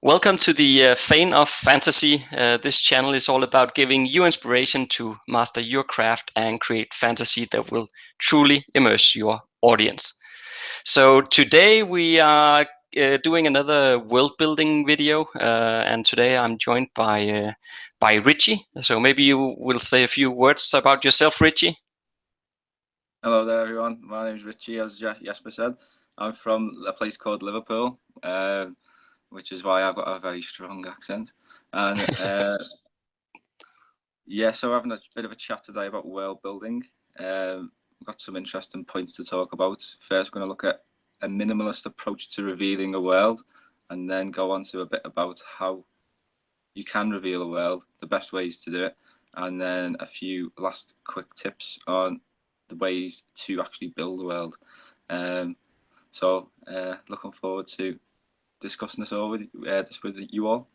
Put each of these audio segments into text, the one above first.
Welcome to the Fane of Fantasy. This channel is all about giving you inspiration to master your craft and create fantasy that will truly immerse your audience. So today we are doing another world building video, and today I'm joined by Richie. So maybe you will say a few words about yourself, Richie. Hello there, everyone. My name is Richie, as Jesper said. I'm from a place called Liverpool, which is why I've got a very strong accent. And yeah, so we're having a bit of a chat today about world building. We've got some interesting points to talk about. First, we're going to look at a minimalist approach to revealing a world, and then go on to a bit about how you can reveal a world, the best ways to do it, and then a few last quick tips on the ways to actually build a world. So looking forward to discussing this all with you all.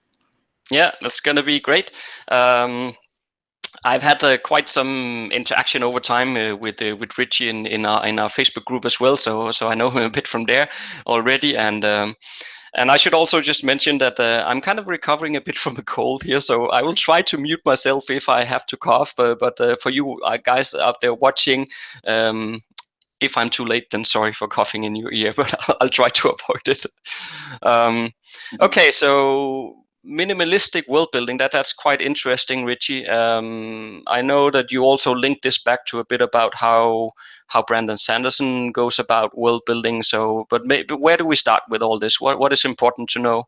Yeah, that's going to be great. I've had quite some interaction over time with Richie in our Facebook group as well, so I know him a bit from there already, and I should also just mention that I'm kind of recovering a bit from a cold here, so I will try to mute myself if I have to cough. But for you guys out there watching, if I'm too late, then sorry for coughing in your ear, but I'll try to avoid it. Okay, so minimalistic world building, that's quite interesting, Richie. I know that you also linked this back to a bit about how Brandon Sanderson goes about world building. So, but maybe where do we start with all this? What is important to know?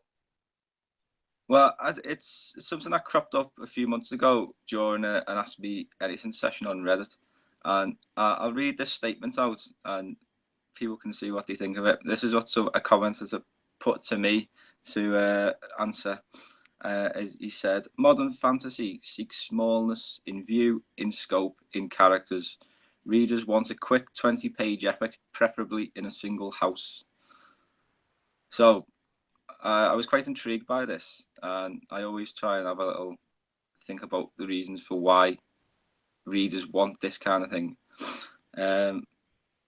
Well, it's something that cropped up a few months ago during an Ask Me Anything session on Reddit, and I'll read this statement out, and people can see what they think of it. This is what a commenter put to me to answer. As he said, modern fantasy seeks smallness in view, in scope, in characters. Readers want a quick 20-page epic, preferably in a single house. So I was quite intrigued by this, and I always try and have a little think about the reasons for why readers want this kind of thing.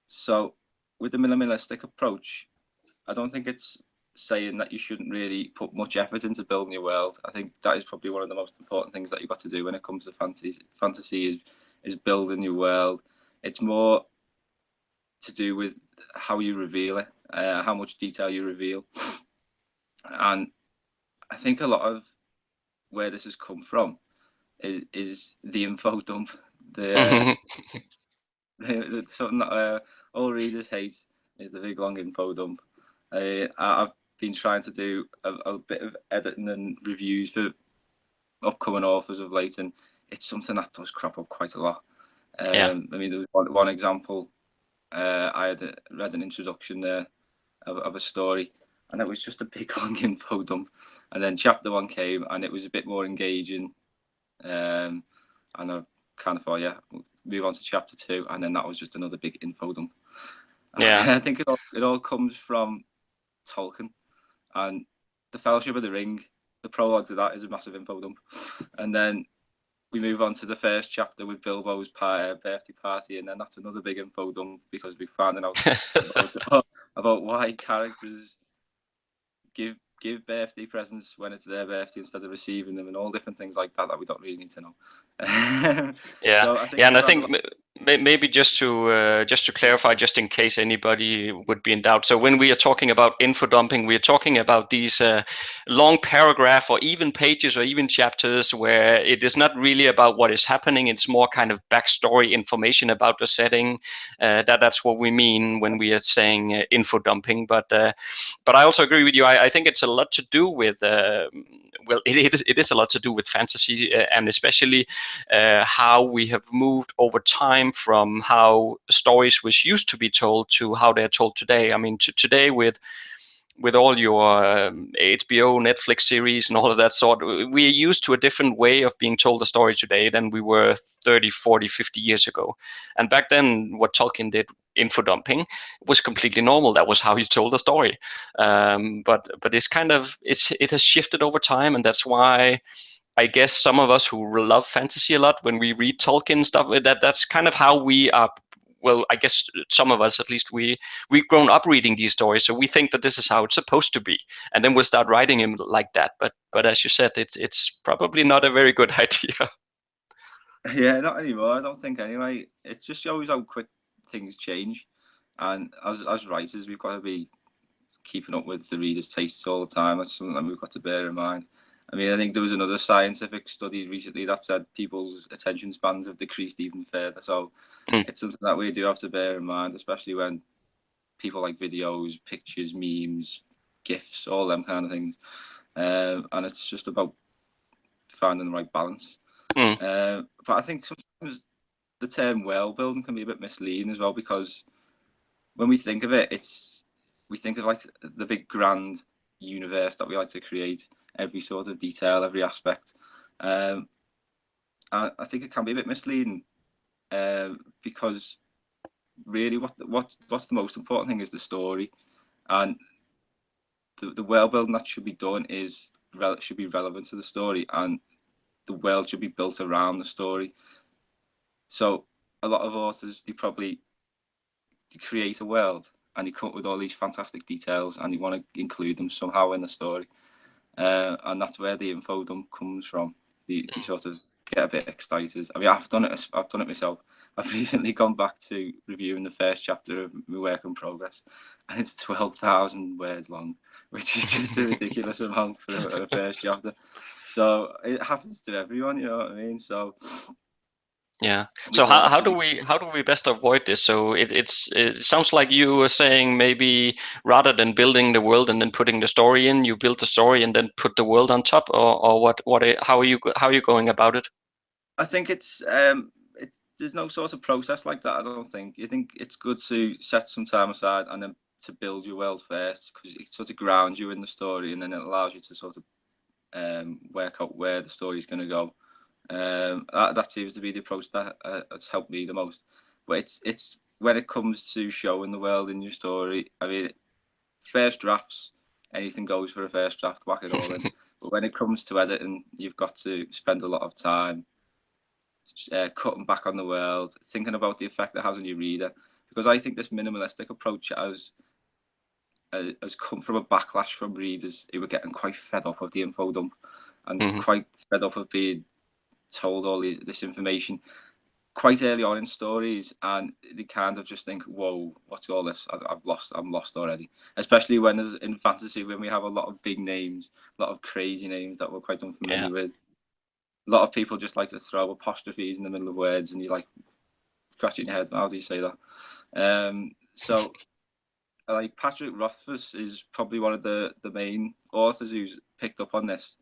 So with the minimalistic approach, I don't think it's saying that you shouldn't really put much effort into building your world. I think that is probably one of the most important things that you've got to do when it comes to fantasy is building your world. It's more to do with how you reveal it, how much detail you reveal. And I think a lot of where this has come from is the info dump. The something that all readers hate is the big long info dump. I've been trying to do a bit of editing and reviews for upcoming authors of late, and it's something that does crop up quite a lot. Yeah. I mean, there was one example. I had read an introduction there of a story, and it was just a big long info dump. And then chapter 1 came, and it was a bit more engaging. And I kind of thought, yeah, we'll move on to chapter 2, and then that was just another big info dump. Yeah. I think it all comes from Tolkien and the Fellowship of the Ring. The prologue to that is a massive info dump, and then we move on to the first chapter with Bilbo's birthday party, and then that's another big info dump because we're finding out about why characters give birthday presents when it's their birthday instead of receiving them, and all different things like that we don't really need to know. Yeah, So I think yeah, and I think maybe just to clarify, just in case anybody would be in doubt. So when we are talking about info dumping, we are talking about these long paragraph or even pages or even chapters where it is not really about what is happening. It's more kind of backstory information about the setting. That's what we mean when we are saying info dumping. But I also agree with you. I think it's a lot to do with well, it is a lot to do with fantasy, and especially how we have moved over time from how stories was used to be told to how they're told today. I mean, today with all your HBO, Netflix series and all of that sort, we're used to a different way of being told a story today than we were 30, 40, 50 years ago. And back then, what Tolkien did, info dumping, was completely normal. That was how he told the story. But it's kind of, it has shifted over time, and that's why I guess some of us who love fantasy a lot, when we read Tolkien stuff, that's kind of how we are well, I guess some of us, at least, we've grown up reading these stories, so we think that this is how it's supposed to be, and then we'll start writing him like that. But as you said, it's probably not a very good idea. Yeah, not anymore. I don't think anyway. It just shows how quick things change, and as writers, we've got to be keeping up with the reader's tastes all the time. That's something that we've got to bear in mind. I mean, I think there was another scientific study recently that said people's attention spans have decreased even further. So it's something that we do have to bear in mind, especially when people like videos, pictures, memes, GIFs, all them kind of things. And it's just about finding the right balance. But I think sometimes the term world building can be a bit misleading as well, because when we think of it, we think of like the big grand universe that we like to create, every sort of detail, every aspect. I think it can be a bit misleading, because really what's the most important thing is the story, and the world building that should be done should be relevant to the story, and the world should be built around the story. So a lot of authors, they create a world and they come up with all these fantastic details and you want to include them somehow in the story, and that's where the info dump comes from. You sort of get a bit excited. I mean, I've done it myself. I've recently gone back to reviewing the first chapter of my work in progress, and it's 12,000 words long, which is just a ridiculous amount for a first chapter. So it happens to everyone, you know what I mean? So Yeah. we So all how have how to do be. we best avoid this? So it sounds like you were saying maybe rather than building the world and then putting the story in, you build the story and then put the world on top, or how are you going about it? I think there's no sort of process like that. I don't think. You think it's good to set some time aside and then to build your world first, because it sort of grounds you in the story, and then it allows you to sort of work out where the story's going to go. That seems to be the approach that has helped me the most. But it's when it comes to showing the world in your story. I mean, first drafts, anything goes for a first draft. Whack it all in. But when it comes to editing, you've got to spend a lot of time cutting back on the world, thinking about the effect it has on your reader. Because I think this minimalistic approach has come from a backlash from readers who were getting quite fed up of the info dump and Hmm. quite fed up of being told all this information quite early on in stories, and they kind of just think, "Whoa, what's all this? I'm lost already." Especially when there's in fantasy, when we have a lot of big names, a lot of crazy names that we're quite Yeah. unfamiliar with. A lot of people just like to throw apostrophes in the middle of words, and you're like scratching your head. How do you say that? So like Patrick Rothfuss is probably one of the main authors who's picked up on this,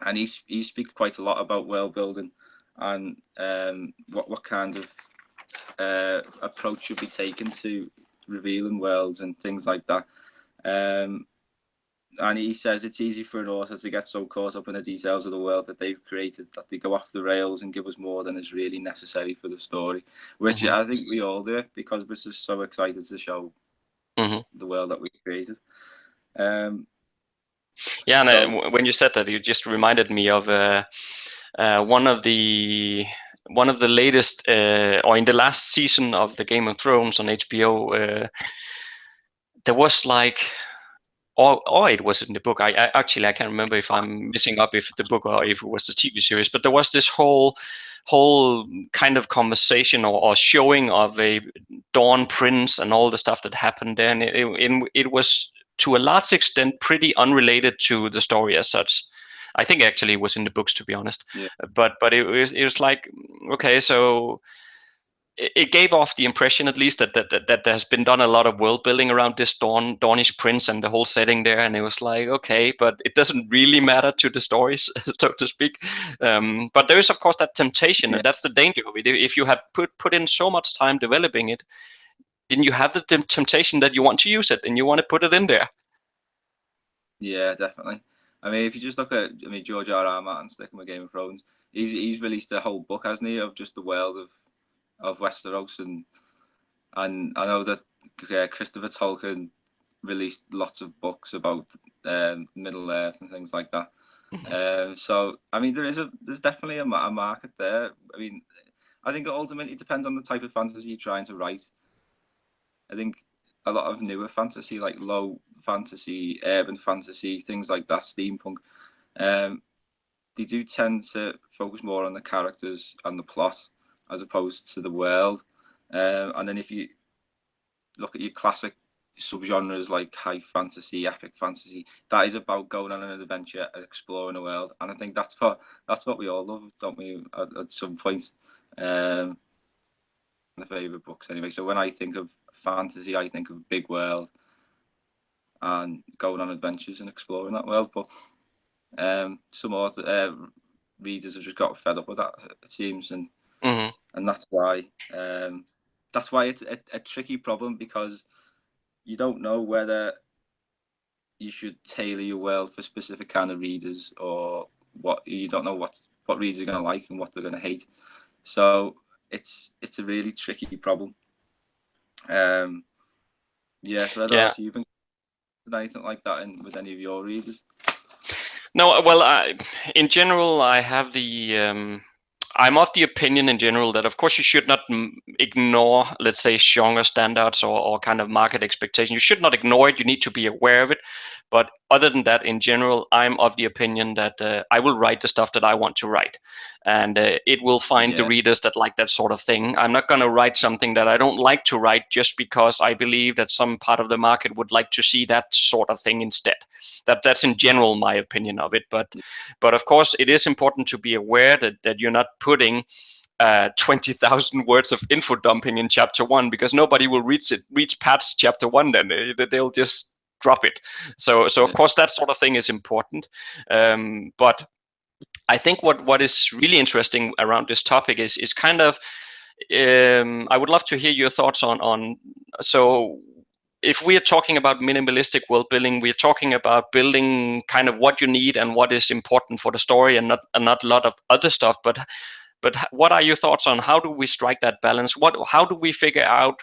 and he speaks quite a lot about world building and what kind of approach should be taken to revealing worlds and things like that. And he says it's easy for an author to get so caught up in the details of the world that they've created that they go off the rails and give us more than is really necessary for the story, which Hmm. I think we all do because we're just so excited to show Hmm. the world that we created. Um, Yeah, and so when you said that, you just reminded me of one of the latest, or in the last season of the Game of Thrones on HBO. There was like, or it was in the book. I actually I can't remember if I'm missing up if the book or if it was the TV series. But there was this whole kind of conversation or showing of a Dawn Prince and all the stuff that happened there, and it was to a large extent pretty unrelated to the story as such. I think actually it was in the books, to be honest. yeah, But it was like, okay, so it gave off the impression, at least, that there has been done a lot of world building around this Dornish prince and the whole setting there, and it was like, okay, but it doesn't really matter to the stories, so to speak. But there is, of course, that temptation, yeah, and that's the danger of it. If you have put in so much time developing it, then you have the temptation that you want to use it and you want to put it in there. yeah, definitely. I mean, if you just look at, I mean, George R.R. Martin sticking with Game of Thrones, he's released a whole book, hasn't he, of just the world of Westeros, and I know that Christopher Tolkien released lots of books about Middle Earth and things like that. Hmm. So I mean, there's definitely a market there. I mean, I think it ultimately depends on the type of fantasy you're trying to write. I think a lot of newer fantasy, like low fantasy, urban fantasy, things like that, steampunk, they do tend to focus more on the characters and the plot as opposed to the world. And then if you look at your classic subgenres like high fantasy, epic fantasy, that is about going on an adventure and exploring the world. And I think that's what we all love, don't we? At some point, the favorite books anyway. So when I think of fantasy, I think of big world and going on adventures and exploring that world. But some author, readers have just got fed up with that, it seems, and that's why it's a tricky problem, because you don't know whether you should tailor your world for specific kind of readers, or what you don't know what readers are going to like and what they're going to hate. So it's a really tricky problem. Yeah, so I don't know if you've done anything like that with any of your readers. No, well, in general, I have the. I'm of the opinion in general that, of course, you should not ignore, let's say, genre standards or kind of market expectations. You should not ignore it. You need to be aware of it. But other than that, in general, I'm of the opinion that I will write the stuff that I want to write. And it will find the readers that like that sort of thing. I'm not going to write something that I don't like to write just because I believe that some part of the market would like to see that sort of thing instead. That's in general my opinion of it. But of course, it is important to be aware that you're not putting 20,000 words of info dumping in chapter 1, because nobody will reach past chapter 1. Then they'll just drop it. So of course that sort of thing is important. But I think what is really interesting around this topic is kind of I would love to hear your thoughts on so if we are talking about minimalistic world building, we're talking about building kind of what you need and what is important for the story, and not a lot of other stuff. But what are your thoughts on how do we strike that balance? How do we figure out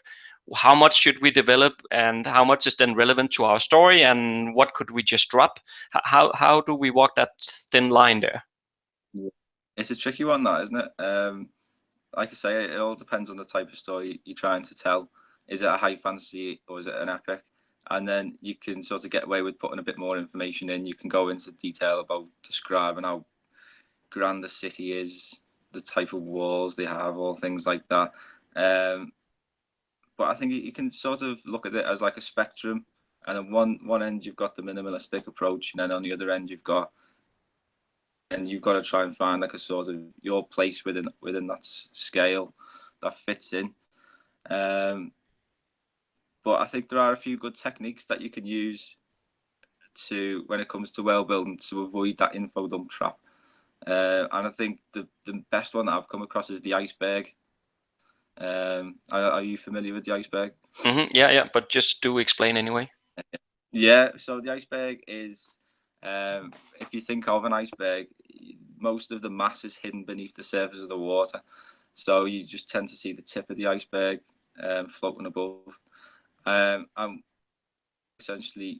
how much should we develop and how much is then relevant to our story, and what could we just drop? How do we walk that thin line there? It's a tricky one, that, isn't it? Like I say, it all depends on the type of story you're trying to tell. Is it a high fantasy or is it an epic? And then you can sort of get away with putting a bit more information in. You can go into detail about describing how grand the city is, the type of walls they have, all things like that. But I think you can sort of look at it as like a spectrum. And on one end, you've got the minimalistic approach, and then on the other end, you've got to try and find like a sort of your place within that scale that fits in. But I think there are a few good techniques that you can use when it comes to world building, to avoid that info dump trap. And I think the best one that I've come across is the iceberg. Are you familiar with the iceberg? Yeah, but just do explain anyway. Yeah, so the iceberg is, if you think of an iceberg, most of the mass is hidden beneath the surface of the water. So you just tend to see the tip of the iceberg floating above. And essentially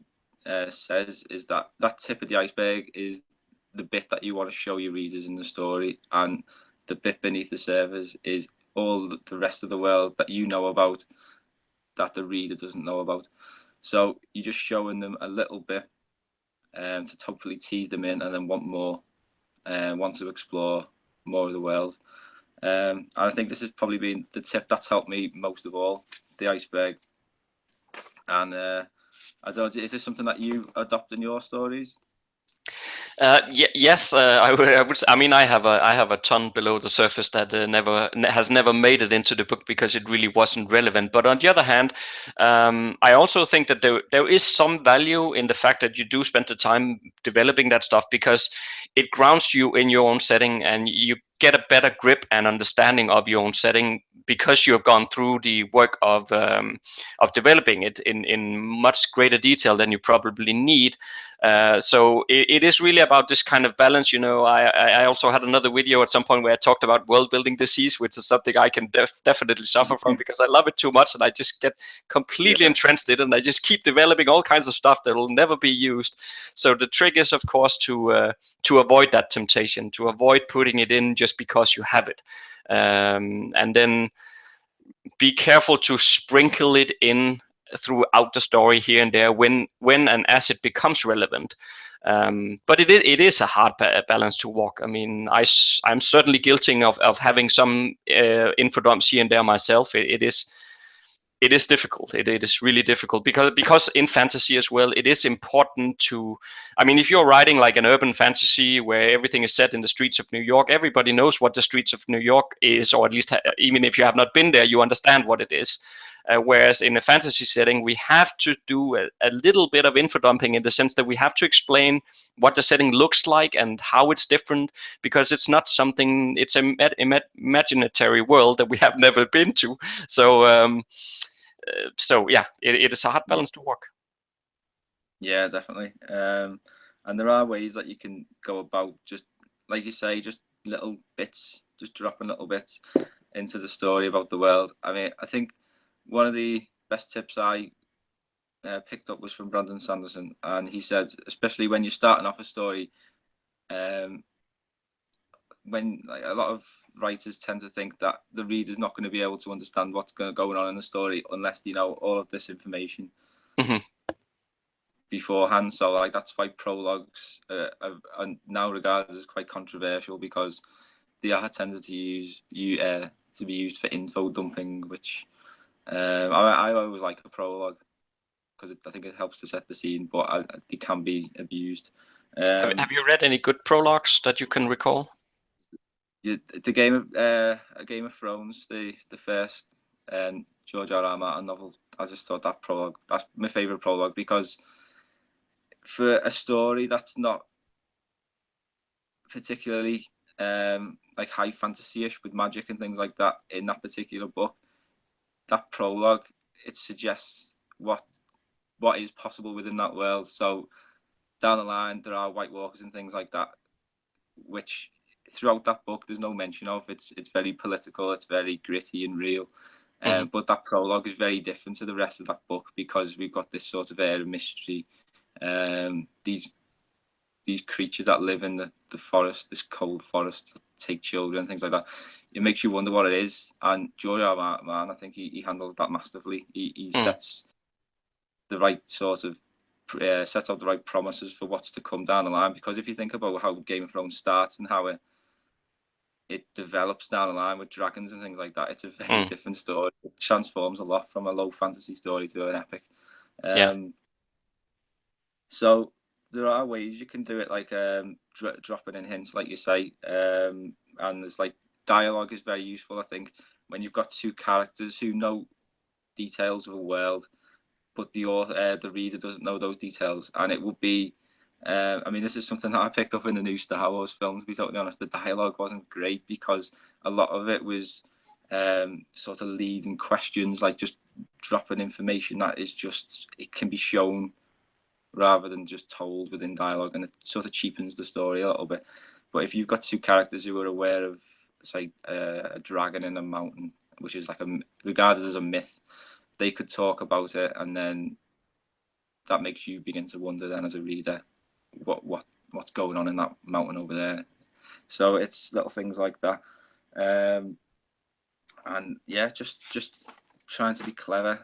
says is that tip of the iceberg is the bit that you want to show your readers in the story, and the bit beneath the surface is all the rest of the world that you know about that the reader doesn't know about. So you're just showing them a little bit to hopefully tease them in and then want more, want to explore more of the world. And I think this has probably been the tip that's helped me most of all, the iceberg. And I don't know, is this something that you adopt in your stories? Yes, I would. I mean, I have a ton below the surface that has never made it into the book because it really wasn't relevant. But on the other hand, I also think that there is some value in the fact that you do spend the time developing that stuff, because it grounds you in your own setting and you get a better grip and understanding of your own setting, because you have gone through the work of developing it in much greater detail than you probably need. So it is really about this kind of balance. I also had another video at some point where I talked about world building disease, which is something I can definitely suffer from, because I love it too much and I just get completely entrenched in it, and I just keep developing all kinds of stuff that will never be used. So the trick is, of course, to to avoid that temptation, to avoid putting it in just because you have it, and then be careful to sprinkle it in throughout the story here and there when and as it becomes relevant. But it is a hard balance to walk. I mean, I'm certainly guilty of having some info dumps here and there myself. It is difficult. It is really difficult because in fantasy as well, it is important to. I mean, if you're writing like an urban fantasy where everything is set in the streets of New York, everybody knows what the streets of New York is, or at least even if you have not been there, you understand what it is. Whereas in a fantasy setting, we have to do a little bit of info dumping in the sense that we have to explain what the setting looks like and how it's different, because it's not something. It's a imaginary world that we have never been to. So yeah, it is a hard balance to walk. Yeah, definitely. And there are ways that you can go about, just like you say, just little bits, just dropping little bits into the story about the world. I mean, I think one of the best tips I picked up was from Brandon Sanderson, and he said, especially when you're starting off a story, when like, a lot of writers tend to think that the reader's not going to be able to understand what's going on in the story unless they know all of this information beforehand. So like that's why prologues are now regarded as quite controversial, because they are tended to to be used for info dumping, which I always like a prologue because I think it helps to set the scene, but they can be abused. Have you read any good prologues that you can recall? The Game of Thrones, the first George R.R. Martin novel. I just thought that prologue, that's my favorite prologue, because for a story that's not particularly like high fantasy-ish with magic and things like that in that particular book, that prologue, it suggests what is possible within that world. So down the line there are White Walkers and things like that, which throughout that book there's no mention of. It's very political, it's very gritty and real. But that prologue is very different to the rest of that book, because we've got this sort of air of mystery. These creatures that live in the forest, this cold forest, take children, things like that. It makes you wonder what it is. And George R. R. Martin, I think he handles that masterfully. He sets the right sort of sets out the right promises for what's to come down the line. Because if you think about how Game of Thrones starts and how it develops down the line with dragons and things like that, it's a very different story. It transforms a lot from a low fantasy story to an epic. So there are ways you can do it, like dropping in hints, like you say, and there's like dialogue is very useful. I think when you've got two characters who know details of a world, but the reader doesn't know those details, and it would be. I mean, this is something that I picked up in the new Star Wars film, to be totally honest. The dialogue wasn't great because a lot of it was sort of leading questions, like just dropping information that is just, it can be shown rather than just told within dialogue, and it sort of cheapens the story a little bit. But if you've got two characters who are aware of, say, a dragon in a mountain, which is like regarded as a myth, they could talk about it, and then that makes you begin to wonder then as a reader what's going on in that mountain over there. So it's little things like that, and yeah, just trying to be clever.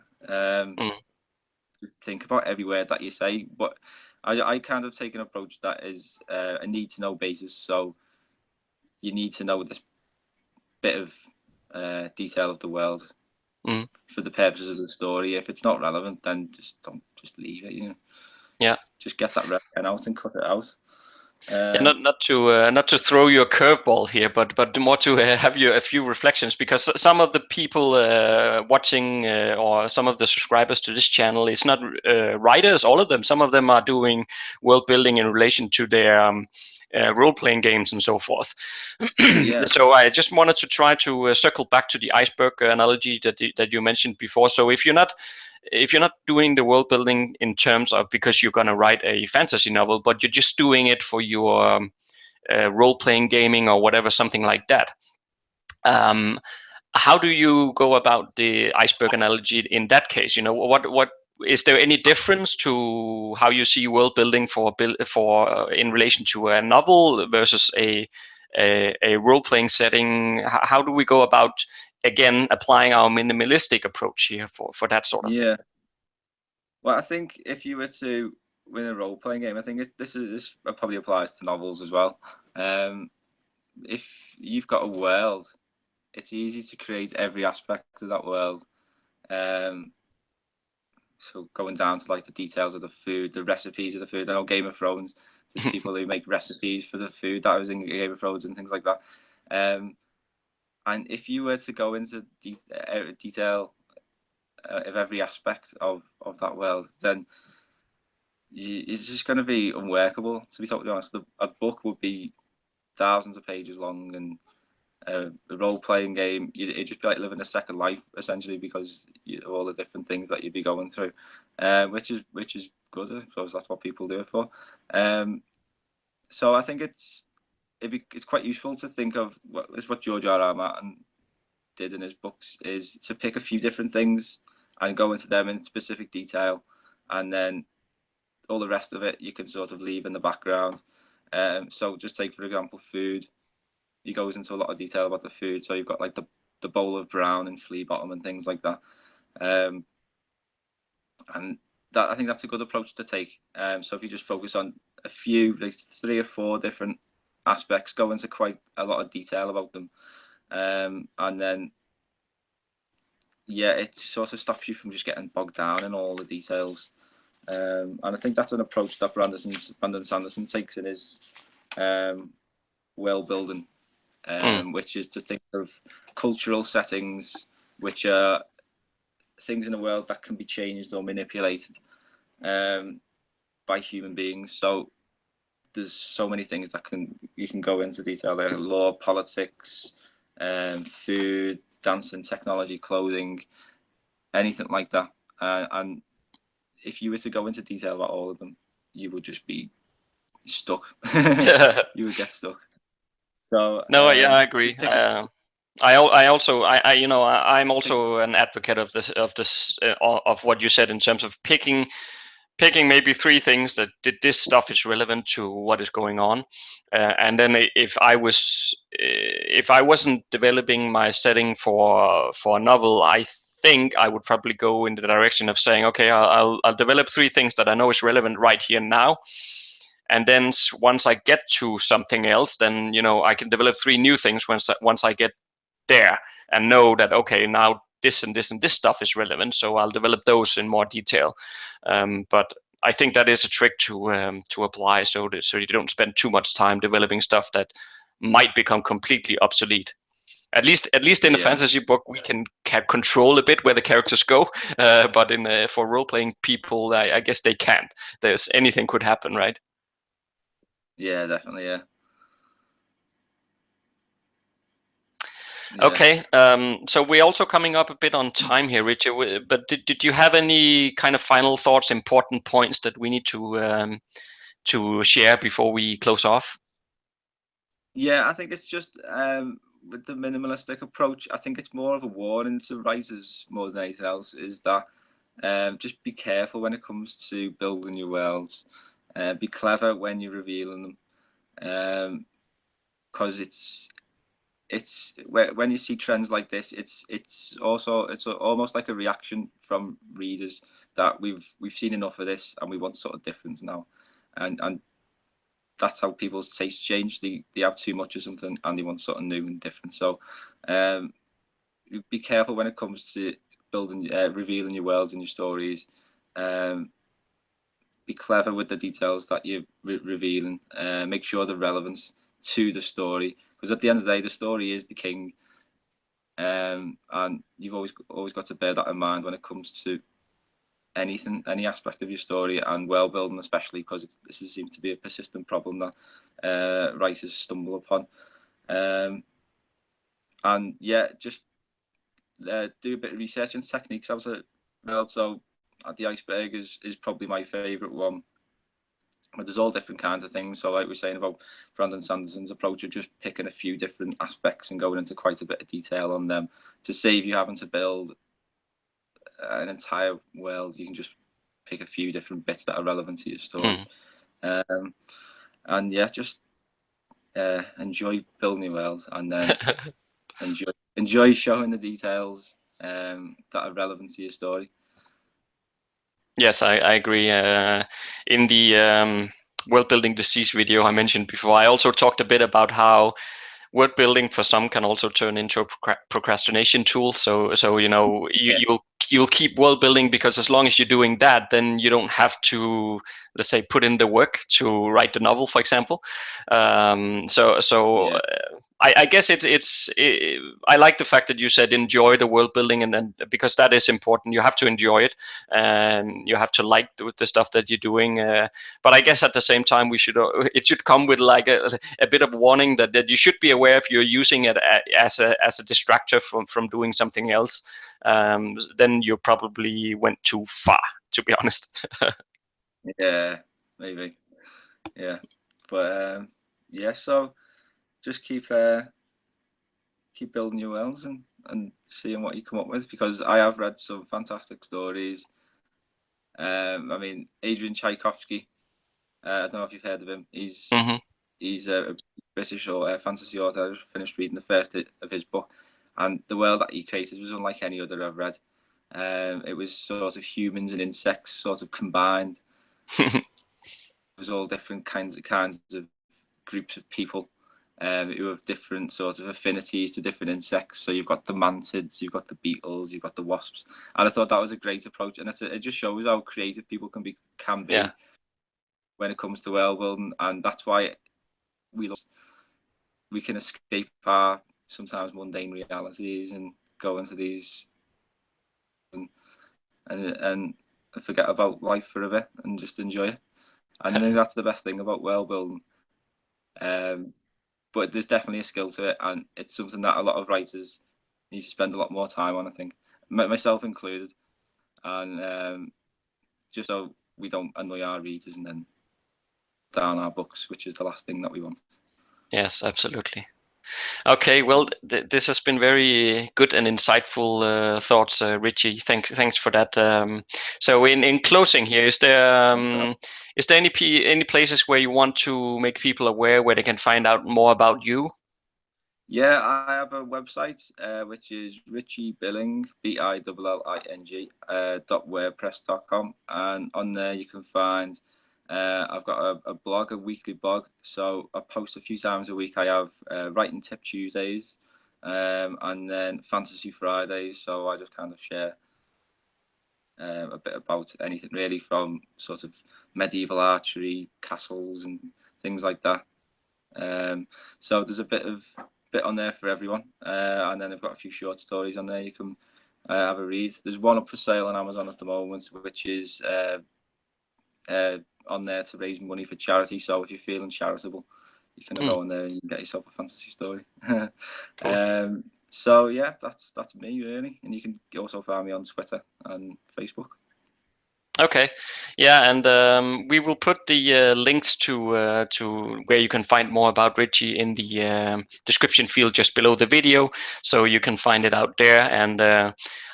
Just think about every word that you say. But I kind of take an approach that is a need to know basis. So you need to know this bit of detail of the world for the purposes of the story. If it's not relevant, then just leave it. You know. Yeah. Just get that red pen out and cut it out. Not to throw you a curveball here, but more to have you a few reflections, because some of the people watching or some of the subscribers to this channel is not writers. All of them. Some of them are doing world building in relation to their role-playing games and so forth. So I just wanted to try to circle back to the iceberg analogy that you mentioned before. So if you're not doing the world building in terms of because you're going to write a fantasy novel, but you're just doing it for your role-playing gaming or whatever, something like that, how do you go about the iceberg analogy in that case? You know, what is there any difference to how you see world building for in relation to a novel versus a role playing setting? How do we go about again applying our minimalistic approach here for that sort of thing? Yeah. Well, I think if you were to win a role playing game, I think this probably applies to novels as well. If you've got a world, it's easy to create every aspect of that world. So going down to like the details of the food, the recipes of the food. I know Game of Thrones, there's people who make recipes for the food that was in Game of Thrones and things like that. And if you were to go into detail of every aspect of that world, then it's just going to be unworkable, to be totally honest. A book would be thousands of pages long, and a role-playing game, it'd just be like living a second life, essentially, because of all the different things that you'd be going through, which is good. I suppose that's what people do it for. So I think it's quite useful to think of what George R.R. Martin did in his books, is to pick a few different things and go into them in specific detail, and then all the rest of it you can sort of leave in the background. So just take, for example, food. He goes into a lot of detail about the food. So you've got like the bowl of brown and flea bottom and things like that. And that, I think that's a good approach to take. So if you just focus on a few, like 3 or 4 different aspects, go into quite a lot of detail about them. And then, yeah, it sort of stops you from just getting bogged down in all the details. And I think that's an approach that Brandon Sanderson takes in his Worldbuilding, which is to think of cultural settings, which are things in the world that can be changed or manipulated by human beings. So there's so many things that you can go into detail there: law, politics, food, dancing, technology, clothing, anything like that. And if you were to go into detail about all of them, you would just be stuck. You would get stuck. So no, yeah, I agree. I also you know, I'm also an advocate of this of what you said in terms of picking maybe 3 things that this stuff is relevant to what is going on, and then if I wasn't developing my setting for a novel, I think I would probably go in the direction of saying, okay, I'll develop 3 things that I know is relevant right here now, and then once I get to something else, then, you know, I can develop 3 new things once I get there and know that, okay, now this and this and this stuff is relevant, so I'll develop those in more detail. But I think that is a trick to apply, so you don't spend too much time developing stuff that might become completely obsolete. At least in a fantasy book, we can control a bit where the characters go, but for role playing people, I guess they can't. There's anything could happen, right? Yeah, definitely. Yeah. Okay, so we're also coming up a bit on time here, Richard. But did you have any kind of final thoughts, important points that we need to share before we close off? Yeah, I think it's just with the minimalistic approach, I think it's more of a warning to writers more than anything else, is that just be careful when it comes to building your worlds. Be clever when you're revealing them, because it's when you see trends like this, it's almost like a reaction from readers that we've seen enough of this and we want sort of difference now, and that's how people's tastes change. They have too much of something and they want something new and different. So be careful when it comes to building, revealing your worlds and your stories. Be clever with the details that you're revealing. Make sure they're relevant to the story, because at the end of the day, the story is the king. And you've always got to bear that in mind when it comes to anything, any aspect of your story, and world building especially, because this seems to be a persistent problem that writers stumble upon. And yeah, just do a bit of research and techniques as well. So the iceberg is probably my favourite one. But there's all different kinds of things. So like we're saying about Brandon Sanderson's approach of just picking a few different aspects and going into quite a bit of detail on them to save you having to build an entire world. You can just pick a few different bits that are relevant to your story. And yeah, just enjoy building your world, and then enjoy showing the details that are relevant to your story. Yes, I agree. In the world building disease video I mentioned before, I also talked a bit about how word building for some can also turn into a procrastination tool. So you know, you'll keep world building because as long as you're doing that, then you don't have to, let's say, put in the work to write the novel, for example. I guess I like the fact that you said enjoy the world building, and then because that is important, you have to enjoy it, and you have to like the stuff that you're doing. But I guess at the same time, it should come with like a bit of warning that you should be aware if you're using it as a distractor from doing something else. Then you probably went too far, to be honest. Yeah, maybe. Yeah, but yeah. So just keep building your worlds and seeing what you come up with, because I have read some fantastic stories. I mean, Adrian Tchaikovsky. I don't know if you've heard of him. He's a British fantasy author. I just finished reading the first of his book, and the world that he created was unlike any other I've read. It was sort of humans and insects sort of combined. It was all different kinds of groups of people who have different sorts of affinities to different insects. So you've got the mantids, you've got the beetles, you've got the wasps, and I thought that was a great approach, and it just shows how creative people can be Yeah. when it comes to world building, and that's why we can escape our sometimes mundane realities and go into these and forget about life for a bit and just enjoy it. And I think that's the best thing about world building. But there's definitely a skill to it, and it's something that a lot of writers need to spend a lot more time on, I think, myself included, and just so we don't annoy our readers and then down our books, which is the last thing that we want. Yes, absolutely. Okay, well, this has been very good and insightful thoughts, Richie. Thanks for that. So, in closing here, is there any places where you want to make people aware where they can find out more about you? Yeah, I have a website which is Richie Billing, BILLING, .wordpress.com, and on there you can find. I've got a blog, a weekly blog, so I post a few times a week. I have writing tip Tuesdays, and then fantasy Fridays. So I just kind of share a bit about anything really, from sort of medieval archery, castles, and things like that. So there's a bit on there for everyone, and then I've got a few short stories on there you can have a read. There's one up for sale on Amazon at the moment, which is on there to raise money for charity. So if you're feeling charitable, you can go on there and you can get yourself a fantasy story. Cool. So yeah, that's me really, and you can also find me on Twitter and Facebook. Okay, yeah, and we will put the links to where you can find more about Richie in the description field just below the video, so you can find it out there. And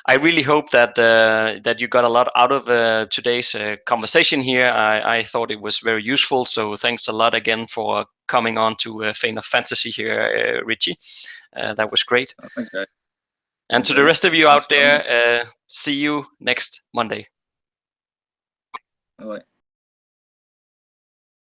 I really hope that that you got a lot out of today's conversation here. I thought it was very useful, so thanks a lot again for coming on to Fane of Fantasy here, Richie. That was great. Thanks, guys. And to the rest of you out there, see you next Monday. All right.